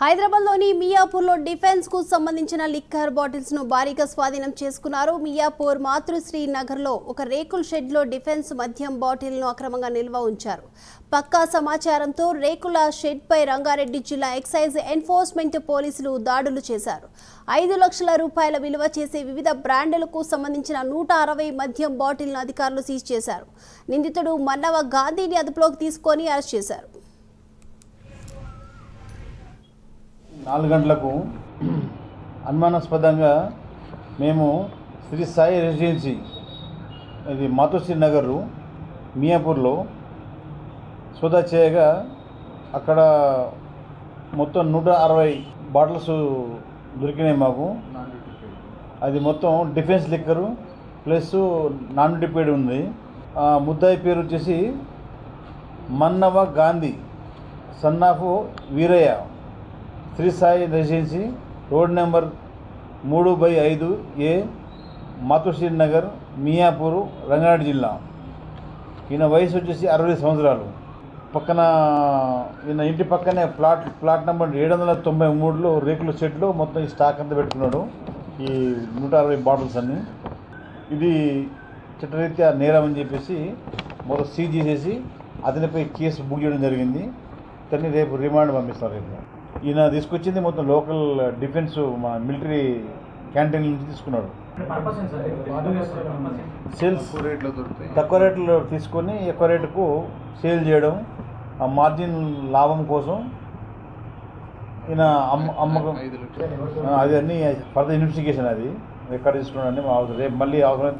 హైదరాబాద్లోని మియాపూర్లో డిఫెన్స్కు సంబంధించిన లిక్కర్ బాటిల్స్ను భారీగా స్వాధీనం చేసుకున్నారు. మియాపూర్ మాతృశ్రీ నగర్లో ఒక రేకుల షెడ్లో డిఫెన్స్ మద్యం బాటిల్ను అక్రమంగా నిల్వ ఉంచారు. పక్కా సమాచారంతో రేకుల షెడ్పై రంగారెడ్డి జిల్లా ఎక్సైజ్ ఎన్ఫోర్స్మెంట్ పోలీసులు దాడులు చేశారు. 5 లక్షల రూపాయల విలువ చేసే వివిధ బ్రాండ్లకు సంబంధించిన 160 మద్యం బాటిల్ను అధికారులు సీజ్ చేశారు. నిందితుడు మన్నవ గాంధీని అదుపులోకి తీసుకొని అరెస్ట్ చేశారు. 4 గంటలకు అనుమానాస్పదంగా మేము శ్రీ సాయి రెసిడెన్సీ ఇది మాతృశ్రీ నగరు మియాపూర్లో సోదా చేయగా అక్కడ మొత్తం 160 బాటిల్స్ దొరికినాయి మాకు. అది మొత్తం defence liquor plus non duty ఉంది. ముద్దాయి పేరు వచ్చేసి Mannava Gandhi son of Veeraiah, Sri Sai residency, road number 3/5A, Matrusri Nagar, Miyapur, Rangareddy జిల్లా. ఈయన వయసు వచ్చేసి 60 సంవత్సరాలు. పక్కన ఈయన ఇంటి పక్కనే ప్లాట్ నెంబర్ 793లో రేకుల షెడ్లో మొత్తం ఈ స్టాక్ అంతా పెట్టుకున్నాడు, ఈ 160 బాటిల్స్ అన్నీ. ఇది చట్టరీత్యా నేరం అని చెప్పేసి మొదలు సీజ్ చేసేసి అతనిపై కేసు బుక్ చేయడం జరిగింది. ఇతన్ని రేపు రిమాండ్ పంపిస్తారు. రేపు ఈయన తీసుకొచ్చింది మొత్తం లోకల్ డిఫెన్స్ మన మిలిటరీ క్యాంటీన్ నుంచి తీసుకున్నాడు. సేల్స్ తక్కువ రేట్లో తీసుకొని ఎక్కువ రేటుకు సేల్ చేయడం, ఆ మార్జిన్ లాభం కోసం ఈయన అమ్మకం. అది అన్నీ ఫర్దర్ ఇన్వెస్టిగేషన్, అది ఎక్కడ తీసుకున్నాడని రేపు మళ్ళీ అవసరమైతే